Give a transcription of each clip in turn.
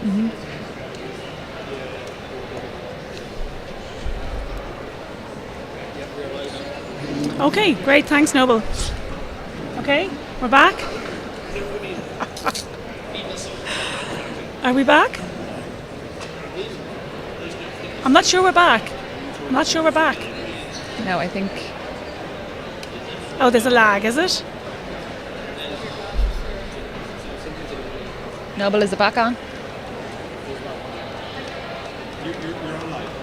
Mm-hmm. Okay, great. Thanks, Noble. Okay, we're back. Are we back? I'm not sure we're back. No, I think. Oh, there's a lag, is it? Noble, is it back on?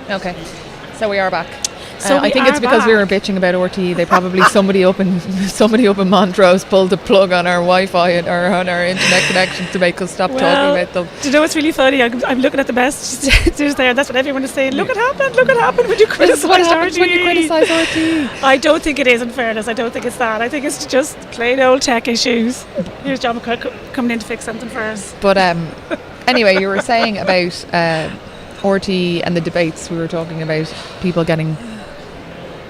Okay, so we are back. So I think it's because we were bitching about RTE. They probably somebody up in Montrose pulled the plug on our Wi-Fi and on our internet connection to make us stop talking about them. Do you know what's really funny? I'm looking at the messages there. That's what everyone is saying. Look what happened when you criticised RTE. I don't think it is, in fairness. I don't think it's that. I think it's just plain old tech issues. Here's John McCoy coming in to fix something for us. But anyway, you were saying about RTE and the debates. We were talking about people getting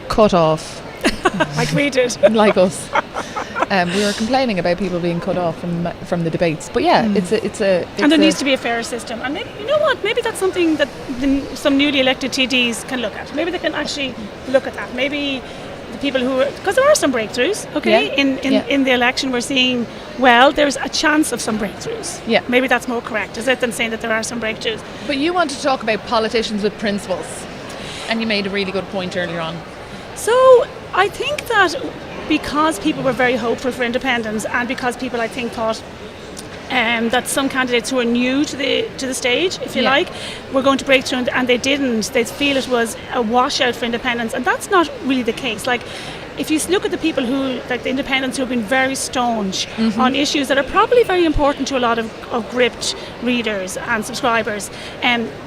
cut off. Like we did. Like us. We were complaining about people being cut off from the debates. But yeah, it's and there needs to be a fair system. And maybe, you know what, maybe that's something that some newly elected TDs can look at. Maybe they can actually look at that. Maybe the people who are, because there are some breakthroughs, okay? Yeah. In the election we're seeing, well, there's a chance of some breakthroughs. Yeah. Maybe that's more correct, is it, than saying that there are some breakthroughs. But you want to talk about politicians with principles. And you made a really good point earlier on. So I think that because people were very hopeful for independence, and because people, I think, thought that some candidates who are new to the stage, if you like, were going to break through, and they didn't. They feel it was a washout for independence, and that's not really the case. Like, if you look at the people who, like the independents, who have been very staunch on issues that are probably very important to a lot of Gript readers and subscribers,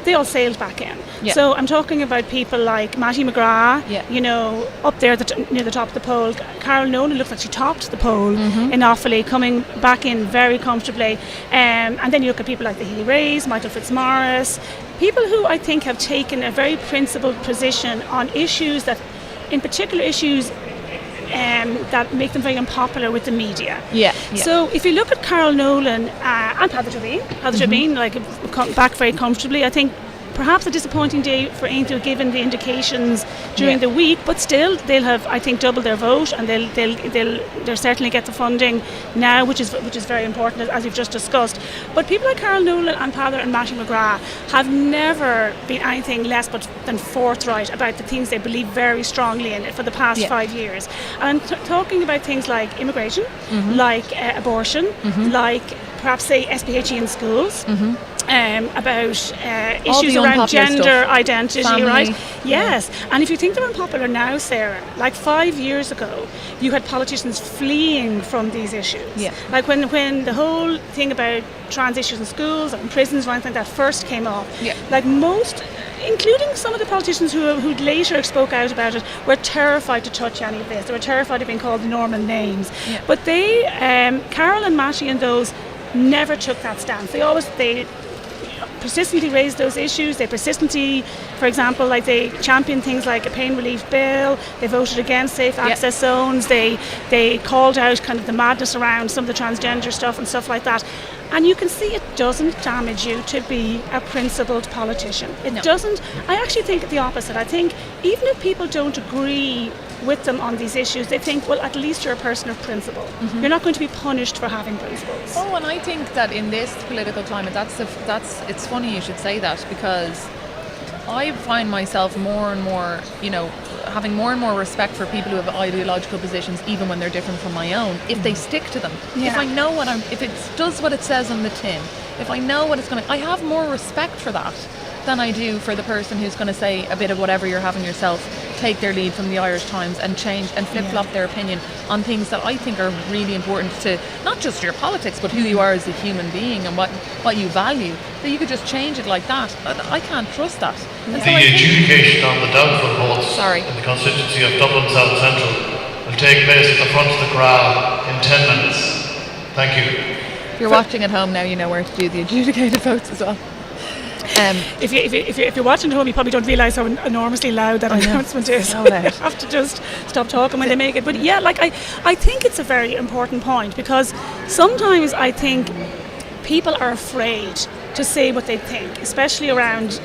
they all sailed back in. Yeah. So I'm talking about people like Mattie McGrath, you know, up there near the top of the poll. Carol Nolan looks like she topped the poll in Offaly, coming back in very comfortably. And then you look at people like the Healy Rays, Michael Fitzmaurice, people who I think have taken a very principled position on issues that, in particular issues that make them very unpopular with the media. Yeah. So if you look at Carol Nolan and Heather Trevine, like come back very comfortably, I think perhaps a disappointing day for Aintree given the indications during the week, but still they'll have, I think, doubled their vote, and they'll certainly get the funding now, which is very important, as we've just discussed. But people like Carol Nolan and Peadar and Mattie McGrath have never been anything less than forthright about the things they believe very strongly in for the past 5 years. And I'm talking about things like immigration, like abortion, like perhaps say SPHE in schools. About issues around gender stuff. Identity, family, right? Yes. And if you think they're unpopular now, Sarah, like 5 years ago, you had politicians fleeing from these issues. Yeah. Like when the whole thing about trans issues in schools and prisons, or anything like that first came up, like most, including some of the politicians who later spoke out about it, were terrified to touch any of this. They were terrified of being called the normal names. Yeah. But they, Carol and Mattie and those, never took that stance. They persistently raised those issues. They persistently, for example, like they championed things like a pain relief bill. They voted against safe access zones. They called out kind of the madness around some of the transgender stuff and stuff like that. And you can see it doesn't damage you to be a principled politician. It doesn't. I actually think the opposite. I think even if people don't agree with them on these issues, they think, well, at least you're a person of principle. You're not going to be punished for having principles. Oh, and I think that in this political climate, it's funny you should say that, because I find myself more and more, having more and more respect for people who have ideological positions, even when they're different from my own, if they stick to them. If I know if it does what it says on the tin, if I know what it's going to, I have more respect for that than I do for the person who's going to say a bit of whatever you're having yourself, take their lead from the Irish Times and change and flip-flop their opinion on things that I think are really important to not just your politics, but who you are as a human being and what you value, that you could just change it like that. I can't trust that. The adjudication on the doubtful votes in the constituency of Dublin South Central will take place at the front of the Gra in 10 minutes. Thank you. If you're watching at home now, you know where to do the adjudicated votes as well. If you're watching at home, you probably don't realise how enormously loud that announcement is. So loud. You have to just stop talking when they make it. But yeah, like I think it's a very important point, because sometimes I think people are afraid to say what they think, especially around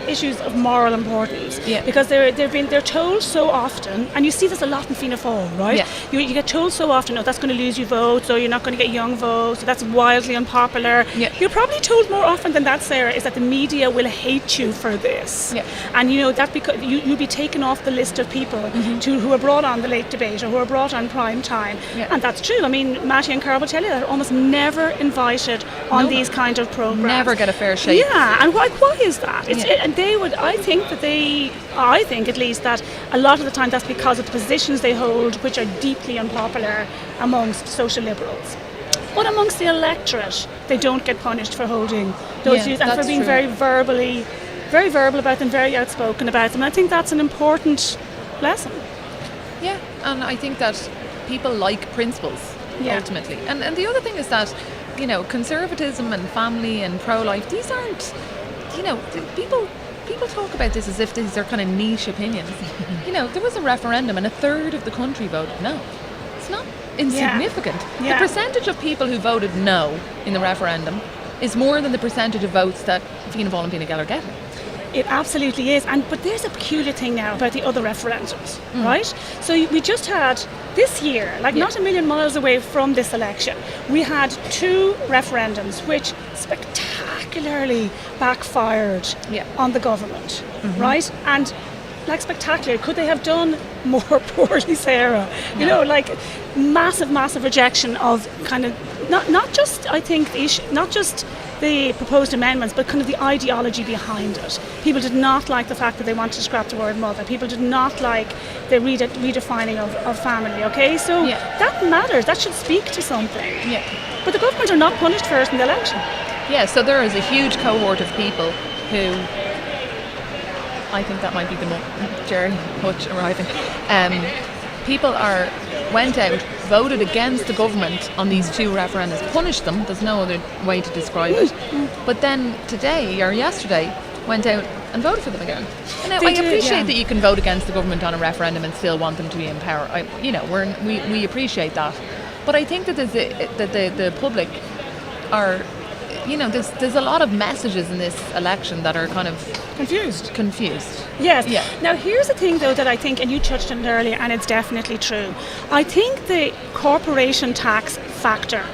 issues of moral importance, because they're told so often, and you see this a lot in Fianna Fáil, right? You get told so often, that's going to lose you votes, or you're not going to get young votes, so that's wildly unpopular. You're probably told more often than that, Sarah, is that the media will hate you for this, and that because you'll be taken off the list of people who are brought on the late debate or who are brought on prime time, and that's true. I mean, Matty and Carl will tell you that, almost never invited on these kind of programs. Never get a fair shake. And why is that? And they would, I think at least that a lot of the time that's because of the positions they hold, which are deeply unpopular amongst social liberals. But amongst the electorate, they don't get punished for holding those views and for being very verbal about them, very outspoken about them. I think that's an important lesson. Yeah, and I think that people like principles, ultimately. And the other thing is that, conservatism and family and pro-life, these aren't, people talk about this as if these are kind of niche opinions. There was a referendum and a third of the country voted no. It's not insignificant. The percentage of people who voted no in the referendum is more than the percentage of votes that Fianna Fáil and Fine Gael are getting. It absolutely is. But there's a peculiar thing now about the other referendums, right? So we just had this year, not a million miles away from this election, we had 2 referendums which spectacularly backfired on the government, right? And spectacular. Could they have done more poorly, Sarah? Massive rejection of kind of not just, I think, the issue, not just the proposed amendments, but kind of the ideology behind it. People did not like the fact that they wanted to scrap the word mother. People did not like the redefining of family, okay? So that matters. That should speak to something. But the government are not punished for it in the election. Yeah, so there is a huge cohort of people who, I think that might be the Jerry Hutch arriving, people went out, voted against the government on these 2 referendums, punished them, there's no other way to describe it, but then today or yesterday went out and voted for them again. And I appreciate that you can vote against the government on a referendum and still want them to be in power. We appreciate that, but I think that the public are, there's a lot of messages in this election that are kind of confused. Yes. Yeah. Now here's the thing though that I think, and you touched on it earlier, and it's definitely true. I think the corporation tax factor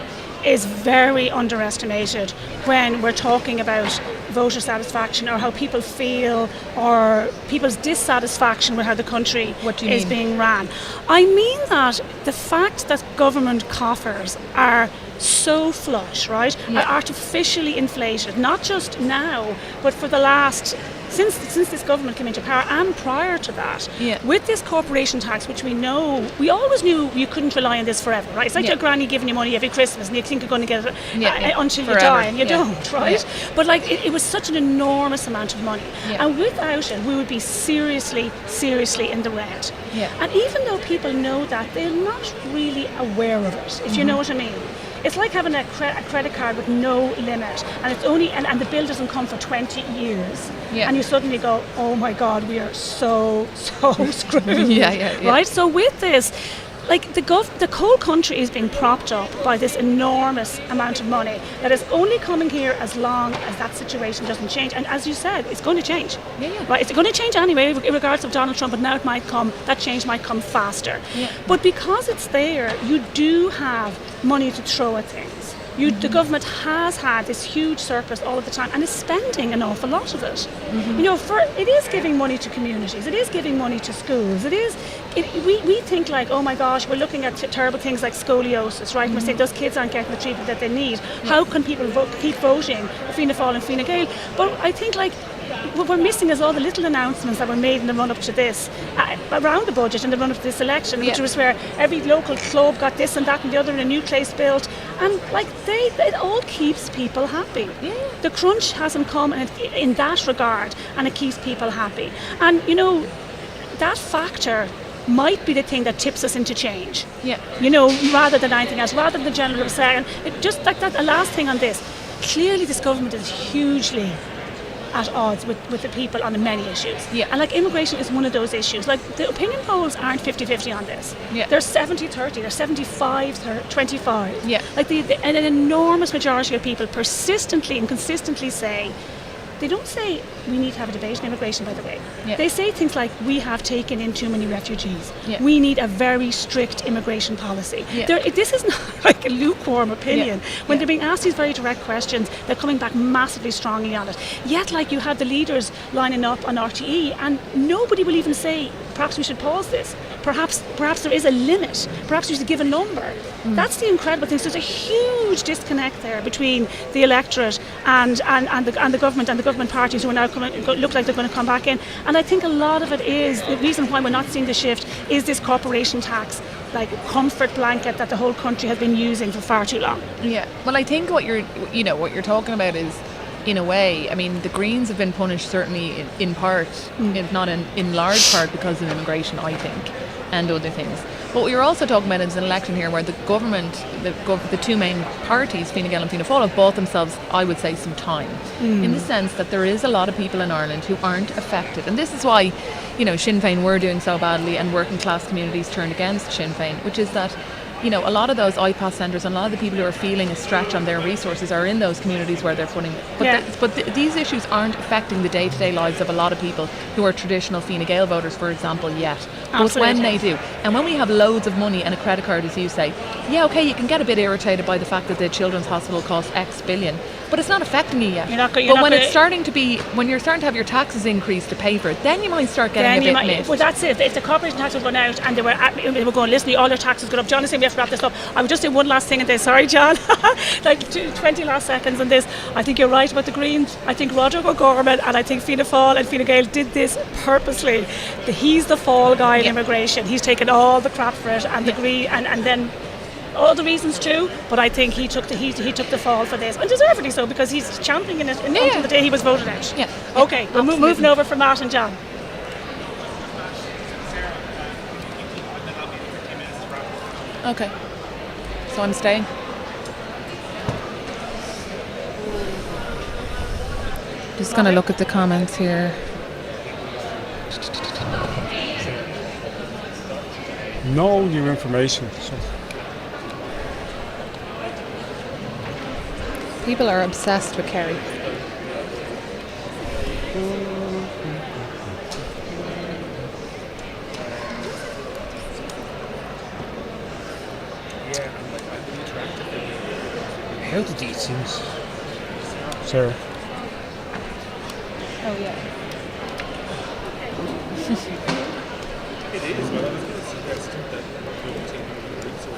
is very underestimated when we're talking about voter satisfaction or how people feel or people's dissatisfaction with how the country is being ran. I mean that the fact that government coffers are so flush, right, are artificially inflated, not just now, but for the last, since this government came into power and prior to that, with this corporation tax, which we always knew you couldn't rely on this forever, right? It's like your granny giving you money every Christmas and you think you're going to get it until forever. You die, and you don't, right? But it was such an enormous amount of money, and without it we would be seriously in the red. And even though people know that, they're not really aware of it, if you know what I mean. It's like having a credit card with no limit, and it's only and the bill doesn't come for 20 years, and you suddenly go, oh my God, we are so screwed, right? So with this, the whole country is being propped up by this enormous amount of money that is only coming here as long as that situation doesn't change. And as you said, it's going to change. Right? It's going to change anyway, regardless of Donald Trump, but now that change might come faster. But because it's there, you do have money to throw at things. The government has had this huge surplus all of the time and is spending an awful lot of it. It is giving money to communities, it is giving money to schools, we think oh my gosh, we're looking at terrible things like scoliosis, right? We're saying those kids aren't getting the treatment that they need. How can people keep voting for Fianna Fáil and Fine Gael? But I think what we're missing is all the little announcements that were made in the run-up to this, around the budget in the run-up to this election, which was where every local club got this and that and the other, and a new place built, and it all keeps people happy. The crunch hasn't come in that regard, and it keeps people happy. And that factor might be the thing that tips us into change. Rather than anything else, rather than the general saying. Just like that, a last thing on this. Clearly, this government is hugely at odds with the people on many issues. Yeah. And like immigration is one of those issues. Like the opinion polls aren't 50-50 on this. Yeah. They're 70-30, they're 75-25. Yeah. Like an enormous majority of people persistently and consistently say, they don't say we need to have a debate on immigration, by the way. Yeah. They say things like we have taken in too many refugees. Yeah. We need a very strict immigration policy. Yeah. This is not like a lukewarm opinion. Yeah. When Yeah. they're being asked these very direct questions, they're coming back massively strongly on it. Yet, like, you have the leaders lining up on RTE, and nobody will even say, perhaps we should pause this. Perhaps there is a limit. Perhaps we should give a number. That's the incredible thing. So there's a huge disconnect there between the electorate and the government and the government parties who are now look like they're going to come back in. And I think a lot of it is the reason why we're not seeing the shift is this corporation tax, like comfort blanket that the whole country has been using for far too long. Yeah. Well, I think what you're talking about is, in a way, I mean, the Greens have been punished certainly in part, if not in large part, because of immigration, I think, and other things. But what you're also talking about is an election here where the government, the two main parties, Fine Gael and Fianna Fáil, have bought themselves, I would say, some time. In the sense that there is a lot of people in Ireland who aren't affected. And this is why, Sinn Féin were doing so badly and working class communities turned against Sinn Féin, which is that, a lot of those IPAS centres and a lot of the people who are feeling a stretch on their resources are in those communities where they're putting it. But these issues aren't affecting the day-to-day lives of a lot of people who are traditional Fine Gael voters, for example, yet. But when they do, and when we have loads of money and a credit card, as you say, you can get a bit irritated by the fact that the children's hospital costs X billion, but it's not affecting you yet. When you're starting to have your taxes increased to pay for it, then you might start getting a bit miffed. Well, that's it. If the corporation tax was going out and they were going, listen, all their taxes go up. John is saying we have to wrap this up. I would just say one last thing on this. Sorry, John. 20 last seconds on this. I think you're right about the Greens. I think Roger O'Gorman and I think Fianna Fáil and Fine Gael did this purposely. He's the fall guy in immigration. He's taken all the crap for it, and and then all the reasons too. But I think he took the fall for this, and deservedly so, because he's championing it until the day he was voted out. Yeah. Okay, we're moving over from Matt and John. Okay. So I'm staying. Just going to look at the comments here. No new information. So. People are obsessed with Kerry. How did these things? Sarah. Oh yeah. It is. Well, I was going to suggest that we will take the weeks or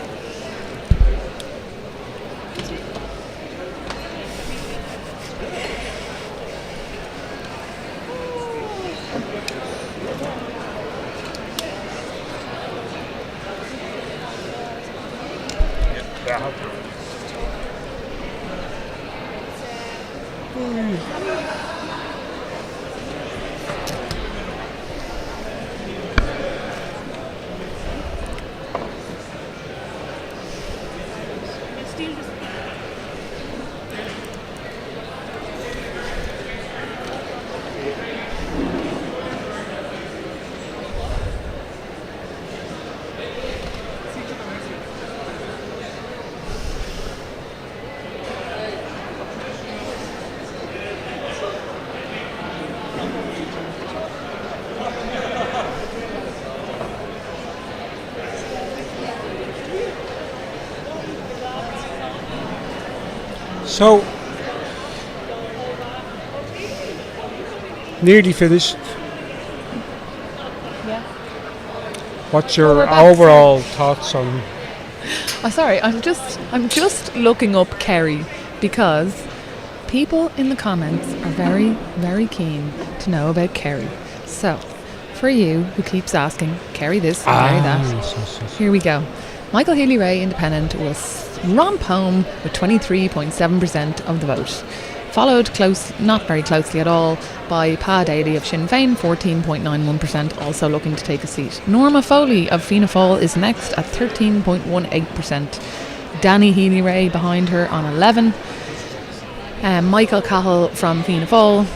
So, nearly finished. Yeah. What's your Well, overall thoughts on? Oh, sorry, I'm just looking up Kerry because people in the comments are very, very keen to know about Kerry. So, for you who keeps asking Kerry this, Kerry that, yes. here we go. Michael Healy-Rae, Independent, will romp home with 23.7% of the vote. Followed not very closely at all, by Pa Daly of Sinn Féin, 14.91%, also looking to take a seat. Norma Foley of Fianna Fáil is next at 13.18%. Danny Healy-Rae behind her on 11%. Michael Cahill from Fianna Fáil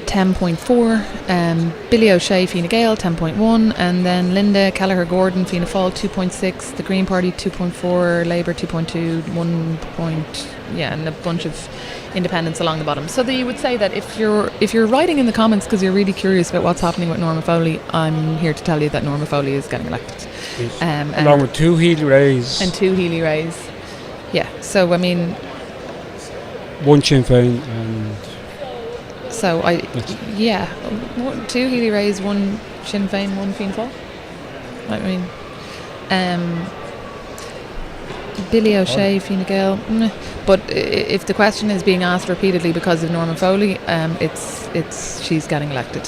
10.4, Billy O'Shea, Fianna Gael 10.1, and then Linda Kelleher-Gordon, Fianna Fáil 2.6, the Green Party 2.4, Labour 2.2, 1 point, and a bunch of independents along the bottom. So you would say that if you're writing in the comments because you're really curious about what's happening with Norma Foley, I'm here to tell you that Norma Foley is getting elected. Along with 2 Healy-Raes. And 2 Healy-Raes. Yeah, so I mean... 1 Sinn Féin and... So 2 Healy-Raes, 1 Sinn Féin, 1 Fianna Fáil. I mean... Billy O'Shea, Fianna Gael. But if the question is being asked repeatedly because of Norma Foley, it's she's getting elected.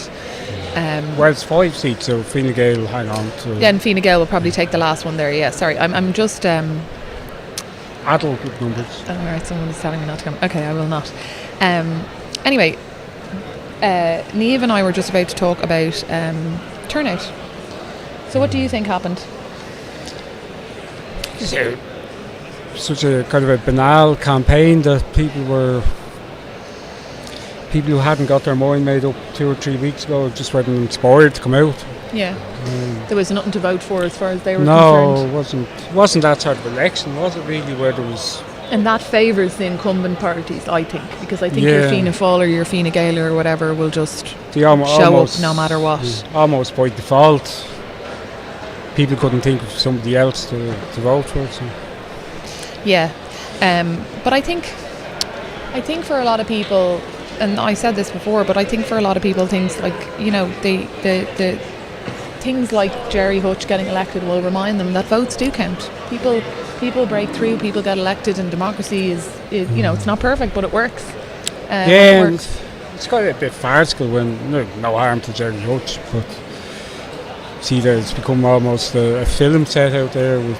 Well, it's 5 seats, so Fianna Gael will hang on to... Yeah, and Fianna Gael will probably take the last one there, yeah. Sorry, I'm just... Adult with numbers. Oh, right, someone is telling me not to come. Okay, I will not. Anyway, Niamh and I were just about to talk about turnout. So what do you think happened? Such a kind of a banal campaign that people who hadn't got their mind made up 2 or 3 weeks ago just weren't inspired to come out. Yeah. There was nothing to vote for as far as they were concerned. No, it wasn't that sort of election, was it really, where there was... And that favours the incumbent parties, I think, because I think your Fianna Fáil or your Fianna Gael or whatever will just show up no matter what. Almost by default, people couldn't think of somebody else to vote for. So. Yeah, but I think for a lot of people, and I said this before, but I think for a lot of people, things like, you know, the things like Jerry Hutch getting elected will remind them that votes do count. People break through, people get elected, and democracy is you know, it's not perfect, but it works. It works. It's got a bit farcical when no harm to Jerry Hutch, but see that it's become almost a film set out there with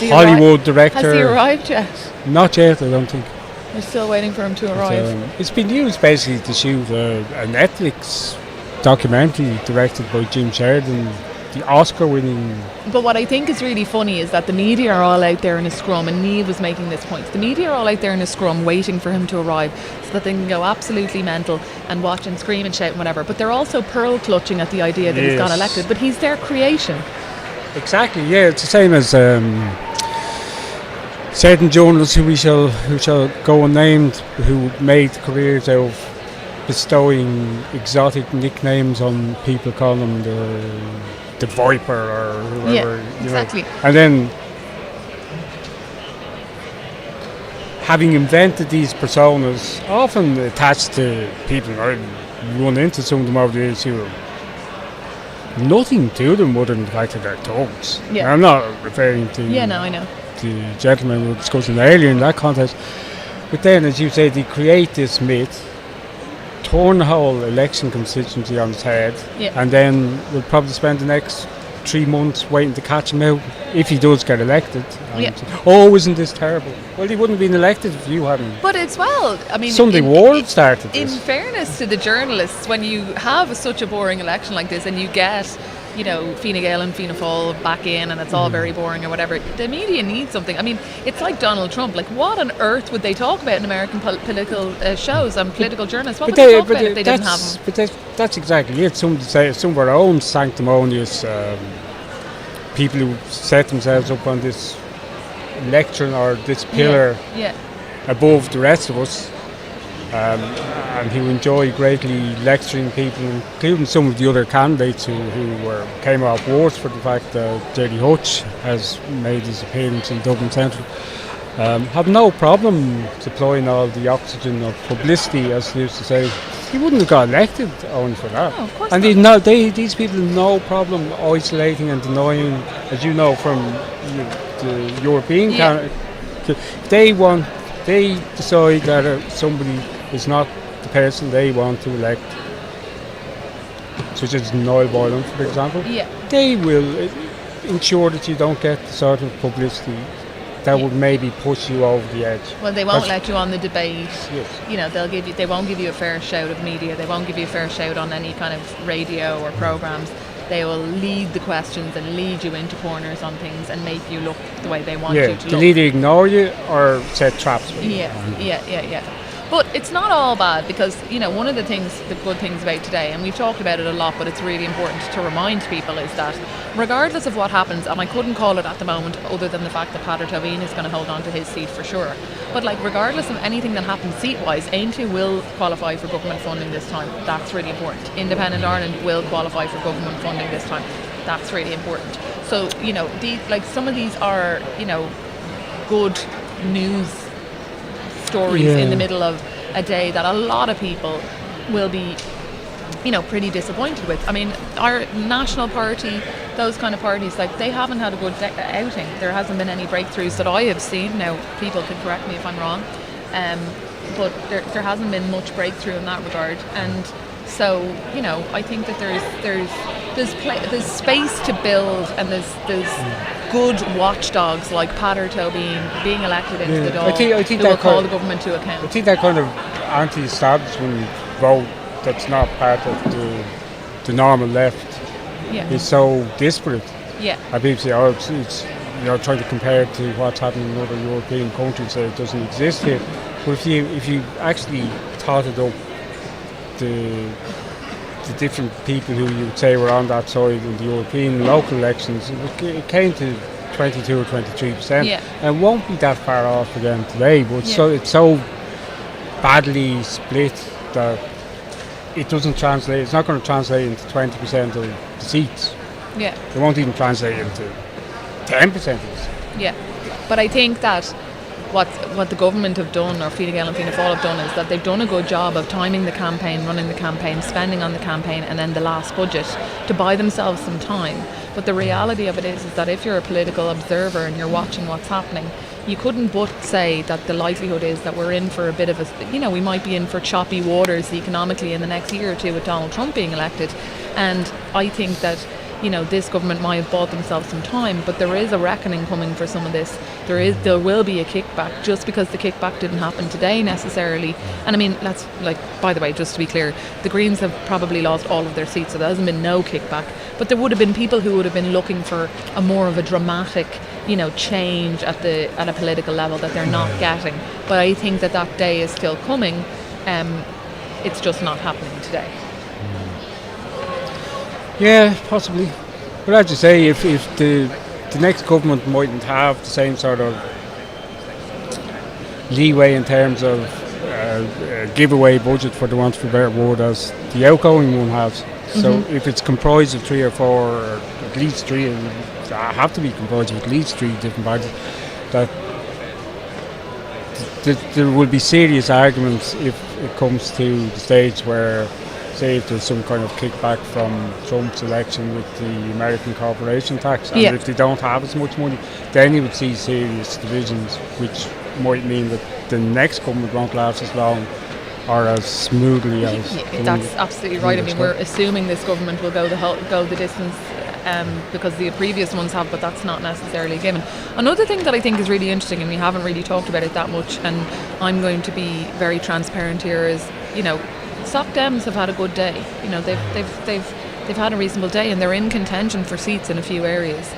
Hollywood director. Has he arrived yet? Not yet, I don't think. We're still waiting for him to arrive. It's been used basically to shoot a Netflix documentary directed by Jim Sheridan, the Oscar-winning... But what I think is really funny is that the media are all out there in a scrum, and Niamh was making this point. The media are all out there in a scrum waiting for him to arrive so that they can go absolutely mental and watch and scream and shout and whatever. But they're also pearl clutching at the idea that he's got elected. But he's their creation. Exactly, yeah. It's the same as certain journalists who shall go unnamed, who made careers out of bestowing exotic nicknames on people, calling them the Viper or whoever. Yeah, exactly. You know. And then having invented these personas, often attached to people, I run into some of them over the years who are nothing to them other than the fact that they're thugs. Yeah. I'm not referring to I know. the gentleman who was discussing earlier in that context. But then, as you say, they create this myth, turn the whole election constituency on its head, and then we'll probably spend the next 3 months waiting to catch him out if he does get elected. Oh, isn't this terrible? Well, he wouldn't have been elected if you hadn't. But as well, I mean, Sunday World started this. In fairness to the journalists, when you have such a boring election like this and you get, you know, Fianna Gael and Fianna Fáil back in and it's all very boring or whatever, the media needs something. I mean, it's like Donald Trump. Like, what on earth would they talk about in American political shows and political journalists? What would they talk about if they didn't have them? But that's exactly it. Some of our own sanctimonious people who set themselves up on this lectern or this pillar above the rest of us, and who enjoy greatly lecturing people, including some of the other candidates who came off worse for the fact that Jerry Hutch has made his appearance in Dublin Central, have no problem supplying all the oxygen of publicity, as they used to say. He wouldn't have got elected only for that. No, of course and not. These people have no problem isolating and denying, as you know from the European candidate. They decide that somebody is not the person they want to elect, such as Niall Boylan, for example. They will ensure that you don't get the sort of publicity that would maybe push you over the edge. Well, they won't let you on the debate. You know, they won't give you a fair shout of media. They won't give you a fair shout on any kind of radio or programs. They will lead the questions and lead you into corners on things and make you look the way they want you to look. They'll either ignore you or set traps for you. Yeah. But it's not all bad because, one of the good things about today, and we've talked about it a lot, but it's really important to remind people, is that regardless of what happens, and I couldn't call it at the moment other than the fact that Peadar Tóibín is going to hold on to his seat for sure. But regardless of anything that happens seat-wise, Aintree will qualify for government funding this time. That's really important. Independent Ireland will qualify for government funding this time. That's really important. So, some of these are, good news stories in the middle of a day that a lot of people will be, pretty disappointed with. I mean, our national party, those kind of parties, they haven't had a good outing. There hasn't been any breakthroughs that I have seen. Now, people can correct me if I'm wrong, but there hasn't been much breakthrough in that regard. And so, I think that there's space to build, and there's good watchdogs like Peadar Tóibín being elected into the Dáil, I think who will call the government to account. I think that kind of anti-establishment vote that's not part of the normal left is so disparate. Yeah. And people say, it's trying to compare it to what's happening in other European countries, so it doesn't exist here. But if you actually totted up the different people who you would say were on that side in the European local elections, it came to 22 or 23%. Yeah. And it won't be that far off again today, but it's so badly split that it doesn't translate. It's not going to translate into 20% of the seats. Yeah. It won't even translate into 10% of the seats. Yeah. But I think that what the government have done, or Fine Gael and Fianna Fáil have done, is that they've done a good job of timing the campaign, running the campaign, spending on the campaign, and then the last budget to buy themselves some time. But the reality of it is that if you're a political observer and you're watching what's happening, you couldn't but say that the likelihood is that we're in for a bit of a, we might be in for choppy waters economically in the next year or two with Donald Trump being elected. And I think that this government might have bought themselves some time, but there is a reckoning coming for some of this. There will be a kickback, just because the kickback didn't happen today necessarily. And I mean, by the way, just to be clear, the Greens have probably lost all of their seats, so there hasn't been no kickback. But there would have been people who would have been looking for a more of a dramatic, change at a political level that they're not getting. But I think that day is still coming. It's just not happening today. Yeah, possibly. But as you say, if the next government mightn't have the same sort of leeway in terms of giveaway budget, for the want of a better word, as the outgoing one has. So if it's comprised of 3 or 4, or at least 3, have to be comprised of at least 3 different parties, that there will be serious arguments if it comes to the stage where, say, if there's some kind of kickback from Trump's election with the American corporation tax, and if they don't have as much money, then you would see serious divisions, which might mean that the next government won't last as long or as smoothly as... That's absolutely right. I mean, we're assuming this government will go the distance because the previous ones have, but that's not necessarily a given. Another thing that I think is really interesting, and we haven't really talked about it that much, and I'm going to be very transparent here, is, Stop Dems have had a good day. They've had a reasonable day, and they're in contention for seats in a few areas.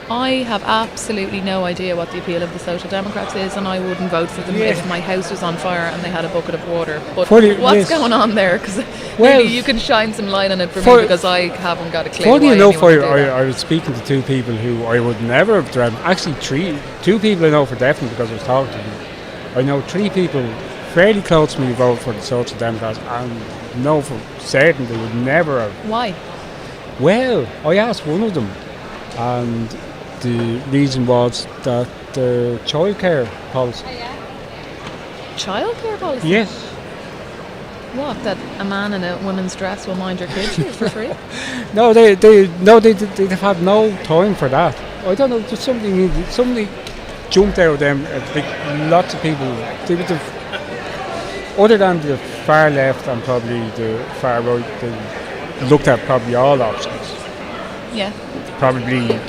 I have absolutely no idea what the appeal of the Social Democrats is, and I wouldn't vote for them if my house was on fire and they had a bucket of water. But what's going on there? Because really, you can shine some light on it for me, because I haven't got a clue. Funny enough, I was speaking to 2 people who I would never have dreamt. Actually, 2 people I know for definite, because I was talking to them. I know 3 people fairly close to me vote for the Social Democrats, and know for certain they would never have. Why? Well, I asked one of them, and the reason was that the childcare policy. Childcare policy? Yes. What? That a man in a woman's dress will mind your kids for free? No, they've had no time for that. I don't know. There's something jumped out of them. Lots of people. They would have, other than the far left and probably the far right, they looked at probably all options. Yeah. Probably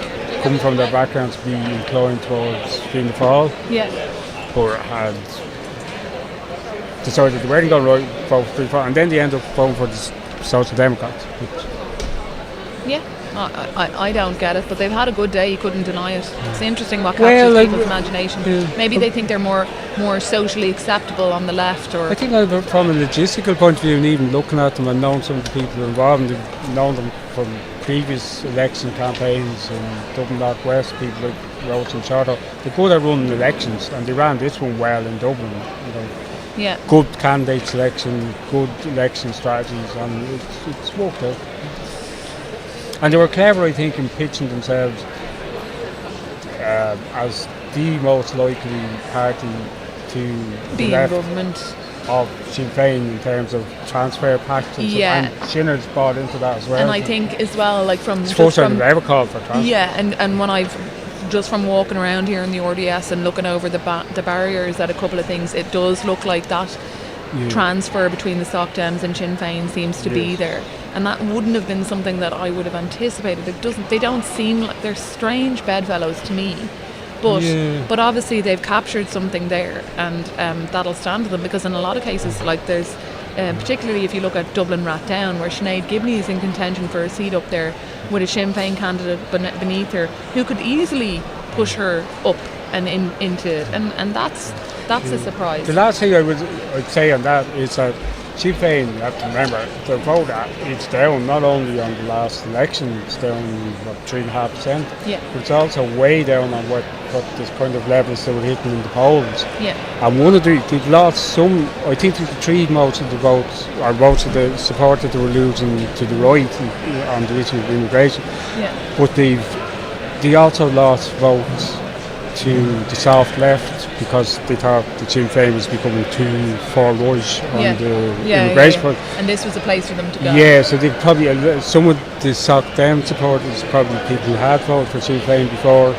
come from their backgrounds to be inclined towards Fianna Fáil. Yeah. Or had decided they weren't going to vote for Fianna Fáil, and then they end up voting for the Social Democrats. Yeah. I don't get it, but they've had a good day. You couldn't deny it. It's interesting what captures people's imagination. Maybe they think they're more socially acceptable on the left, or I think from a logistical point of view, and even looking at them and knowing some of the people involved, and knowing them from previous election campaigns in Dublin North West, people like Rose and Shorto, they're good at running elections, and they ran this one well in Dublin. Yeah. Good candidate selection, good election strategies, and it's worked out. And they were clever, I think, in pitching themselves as the most likely party to be in government of Sinn Féin in terms of transfer packages. Yeah. And Shinner's bought into that as well. And I think as well, like from... It's the first time they've ever called for transfer. Yeah, and when I've... Just from walking around here in the RDS and looking over the barriers at a couple of things, it does look like that transfer between the Soc Dems and Sinn Féin seems to be there. And that wouldn't have been something that I would have anticipated. They don't seem like... They're strange bedfellows to me. But obviously they've captured something there, and that'll stand to them, because in a lot of cases, like there's... particularly if you look at Dublin Rathdown, where Sinead Gibney is in contention for a seat up there with a Sinn Féin candidate beneath her, who could easily push her up and into it, and that's a surprise. The last thing I'd say on that is that Sinn Féin, you have to remember, the vote it's down not only on the last election, it's down 3.5%, but it's also way down on what this kind of levels they were hitting in the polls. Yeah. And one of they've lost some, I think they retrieved most of the votes, or most of the support that they were losing to the right on the issue of immigration. Yeah. But they also lost votes to the soft left, because they thought the Sinn Féin was becoming too far right on the immigration front. And this was a place for them to go. Yeah, so they probably, some of the Soc Dem supporters, probably people who had voted for Sinn Féin before,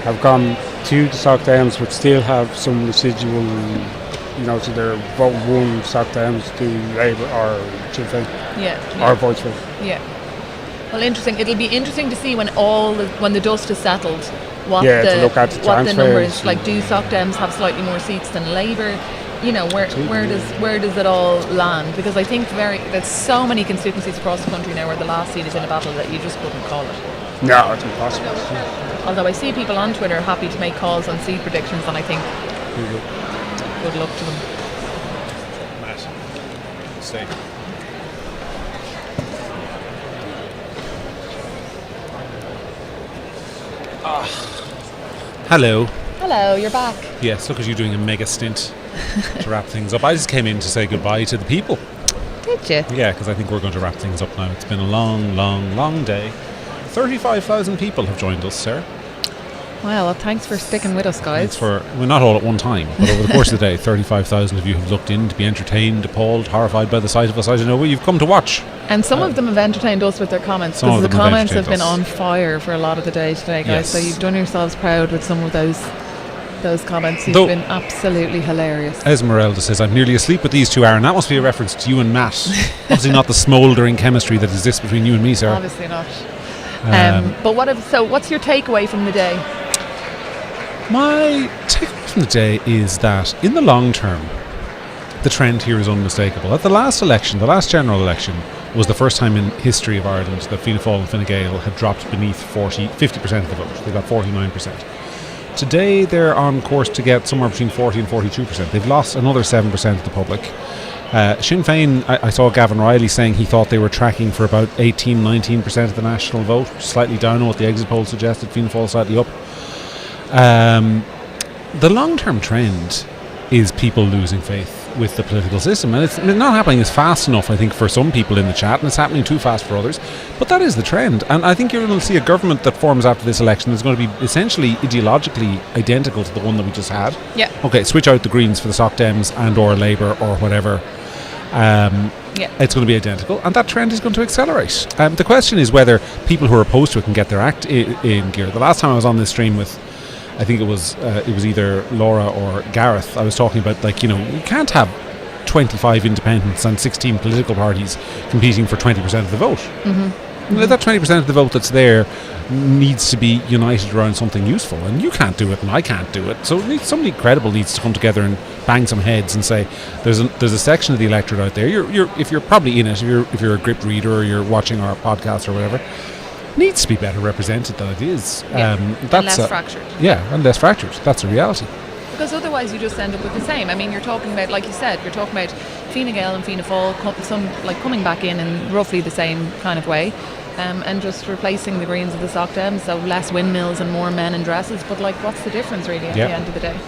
have gone to the Soc Dems, but still have some residual, so they're vote one Soc Dems to Labour or Sinn Féin, or vice versa. Yeah. Well, interesting. It'll be interesting to see when the dust is settled, what the numbers, like, do Soc Dems have slightly more seats than Labour? Where does it all land? Because I think there's so many constituencies across the country now where the last seat is in a battle that you just couldn't call it. No, it's impossible. Although I see people on Twitter happy to make calls on seat predictions, and I think good luck to them. Matt, stay. Hello. Hello, you're back. Yes, look at you doing a mega stint to wrap things up. I just came in to say goodbye to the people. Did you? Yeah, because I think we're going to wrap things up now. It's been a long, long, long day. 35,000 people have joined us, Sarah. Well, thanks for sticking with us, guys. Not all at one time, but over the course of the day, 35,000 of you have looked in to be entertained, appalled, horrified by the sight of us. I don't know, you've come to watch. And some of them have entertained us with their comments, because the comments have been on fire for a lot of the day today, guys. Yes. So you've done yourselves proud with some of those comments. You've been absolutely hilarious. Esmeralda says, I'm nearly asleep with these two, Aaron. That must be a reference to you and Matt. Obviously not the smouldering chemistry that exists between you and me, Sarah. Obviously not. But what's your takeaway from the day? My takeaway from the day is that in the long term, the trend here is unmistakable. At the last election, the last general election, was the first time in history of Ireland that Fianna Fáil and Fine Gael had dropped beneath 50% of the vote. They got 49%. Today they're on course to get somewhere between 40 and 42%. They've lost another 7% of the public. Sinn Féin, I saw Gavin Riley saying he thought they were tracking for about 18-19% of the national vote, slightly down on what the exit poll suggested, Fianna Fáil slightly up. The long-term trend is people losing faith with the political system, and it's not happening as fast enough, I think, for some people in the chat, and it's happening too fast for others, but that is the trend. And I think you're going to see a government that forms after this election that's going to be essentially ideologically identical to the one that we just had. Yeah. Okay, switch out the Greens for the Soc Dems and or Labour or whatever. It's going to be identical, and that trend is going to accelerate. The question is whether people who are opposed to it can get their act in gear. The last time I was on this stream with, I think it was either Laura or Gareth, I was talking about, like, you can't have 25 independents and 16 political parties competing for 20% of the vote. Mm-hmm. That 20% of the vote that's there needs to be united around something useful, and you can't do it and I can't do it, so somebody credible needs to come together and bang some heads and say there's a section of the electorate out there, if you're probably in it, if you're a Gript reader or you're watching our podcast or whatever, needs to be better represented than it is. And less fractured. Yeah, and less fractured. That's a reality. Because otherwise you just end up with the same. I mean, you're talking about, like you said, you're talking about Fine Gael and Fianna Fáil, coming back in roughly the same kind of way, and just replacing the Greens with the Soc Dems, so less windmills and more men in dresses. But what's the difference really at the end of the day?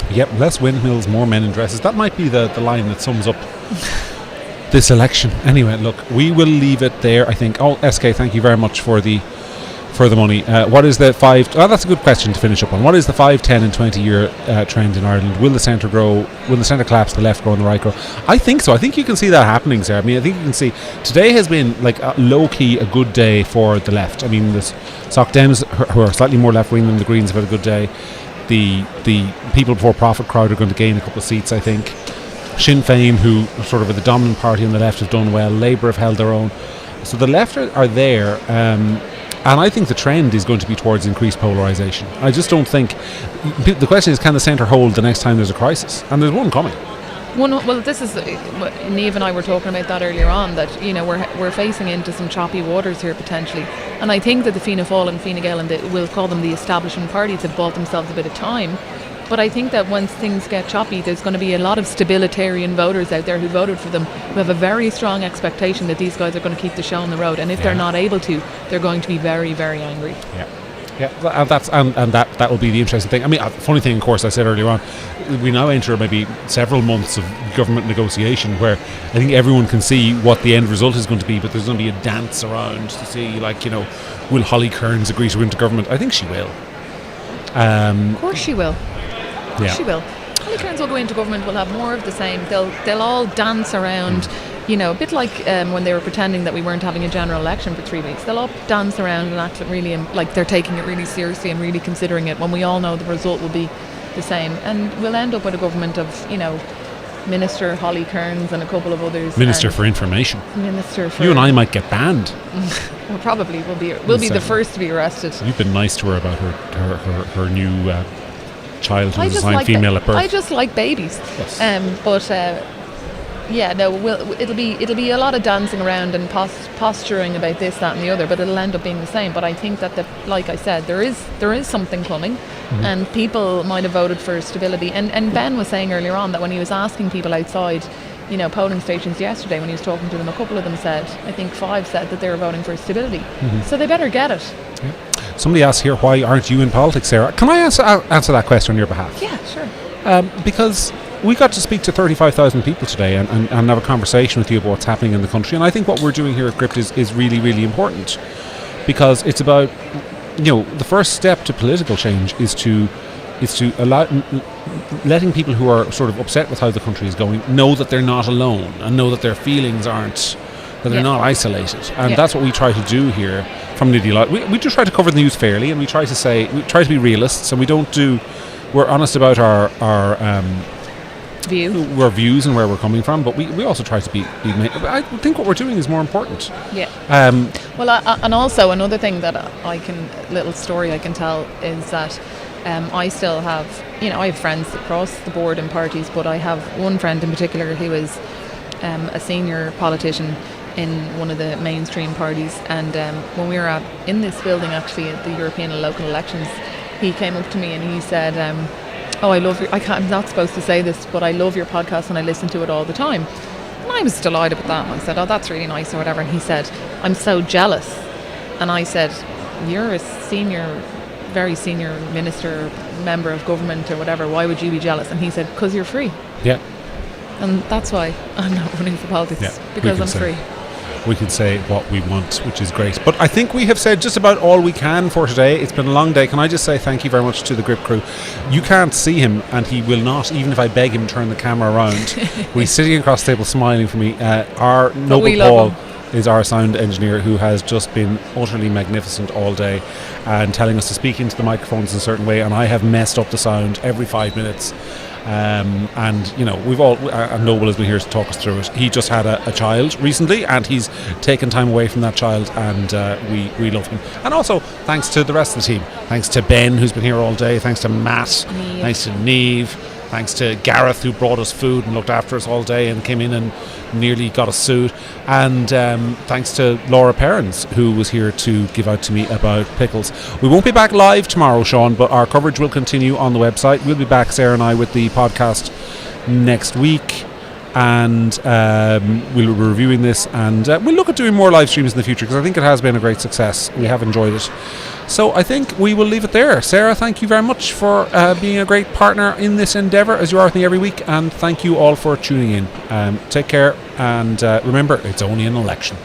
Yep, less windmills, more men in dresses. That might be the line that sums up this election. Anyway, look, we will leave it there, I think. SK, thank you very much for the money. What is the that's a good question to finish up on. What is the 5, 10 and 20 year trend in Ireland? Will the centre grow? Will the centre collapse, the left grow and the right grow? I think so. I think you can see that happening, Sarah. I mean, I think you can see today has been low-key a good day for the left. I mean, the Soc Dems, who are slightly more left-wing than the Greens, have had a good day. The People Before Profit crowd are going to gain a couple of seats, I think. Sinn Féin, who sort of are the dominant party on the left, have done well. Labour have held their own. So the left are there. And I think the trend is going to be towards increased polarisation. I just don't think... The question is, can the centre hold the next time there's a crisis? And there's one coming. This is... Niamh and I were talking about that earlier on, that, we're facing into some choppy waters here, potentially. And I think that the Fianna Fáil and Fine Gael, and we'll call them the establishment parties, have bought themselves a bit of time. But I think that once things get choppy, there's going to be a lot of stabilitarian voters out there who voted for them, who have a very strong expectation that these guys are going to keep the show on the road. And if they're not able to, they're going to be very, very angry. Yeah, and that will be the interesting thing. I mean, funny thing, of course, I said earlier on, we now enter maybe several months of government negotiation where I think everyone can see what the end result is going to be, but there's going to be a dance around to see, will Holly Kearns agree to go into government? I think she will. Of course she will. Yeah. She will. Holly Kearns will go into government, will have more of the same. They'll all dance around, a bit like when they were pretending that we weren't having a general election for 3 weeks. They'll all dance around and act really like they're taking it really seriously and really considering it, when we all know the result will be the same. And we'll end up with a government of, Minister Holly Kearns and a couple of others. Minister for Information. You and I might get banned. Well, probably we'll be the first to be arrested. You've been nice to her about her new child who was assigned female at birth. I just like babies. Yes. It'll be a lot of dancing around and posturing about this, that and the other, but it'll end up being the same. But I think that, like I said, there is something coming, and people might have voted for stability. And Ben was saying earlier on that when he was asking people outside, polling stations yesterday, when he was talking to them, a couple of them said, I think 5 said that they were voting for stability. So they better get it. Yeah. Somebody asked here, why aren't you in politics, Sarah? Can I answer that question on your behalf? Yeah, sure. Because we got to speak to 35,000 people today and have a conversation with you about what's happening in the country. And I think what we're doing here at Gript is really, really important, because it's about, the first step to political change is to allow letting people who are sort of upset with how the country is going know that they're not alone, and know that their feelings aren't, that they're not isolated. And that's what we try to do here from Nidhi. We just try to cover the news fairly, and we try to be realists, and we're honest about our views and where we're coming from, but we also try to be I think what we're doing is more important. And also another thing that little story I can tell is that I still have, I have friends across the board in parties, but I have one friend in particular who is a senior politician in one of the mainstream parties, and when we were in this building actually at the European and local elections, he came up to me and he said, I love I'm not supposed to say this, but I love your podcast and I listen to it all the time. And I was delighted with that, and I said, that's really nice or whatever. And he said, I'm so jealous. And I said, you're a very senior minister, member of government or whatever, why would you be jealous? And he said, because you're free. Yeah. And that's why I'm not running for politics, because I'm free. We can say what we want, which is great. But I think we have said just about all we can for today. It's been a long day. Can I just say thank you very much to the Gript crew. You can't see him, and he will not, even if I beg him to turn the camera around. He's sitting across the table smiling for me. Our noble Paul is our sound engineer, who has just been utterly magnificent all day and telling us to speak into the microphones in a certain way, and I have messed up the sound every 5 minutes. And we've all, and Noble has been here to talk us through it. He just had a child recently, and he's taken time away from that child, and we love him. And also thanks to the rest of the team, thanks to Ben, who's been here all day, thanks to Matt, thanks to Niamh, Thanks to Gareth, who brought us food and looked after us all day and came in and nearly got us sued. And thanks to Laura Perrins, who was here to give out to me about pickles. We won't be back live tomorrow, Sean, but our coverage will continue on the website. We'll be back, Sarah and I, with the podcast next week. And we'll be reviewing this, and we'll look at doing more live streams in the future, because I think it has been a great success. We have enjoyed it. So I think we will leave it there. Sarah, thank you very much for being a great partner in this endeavour, as you are with me every week, and thank you all for tuning in. Take care, and remember, it's only an election.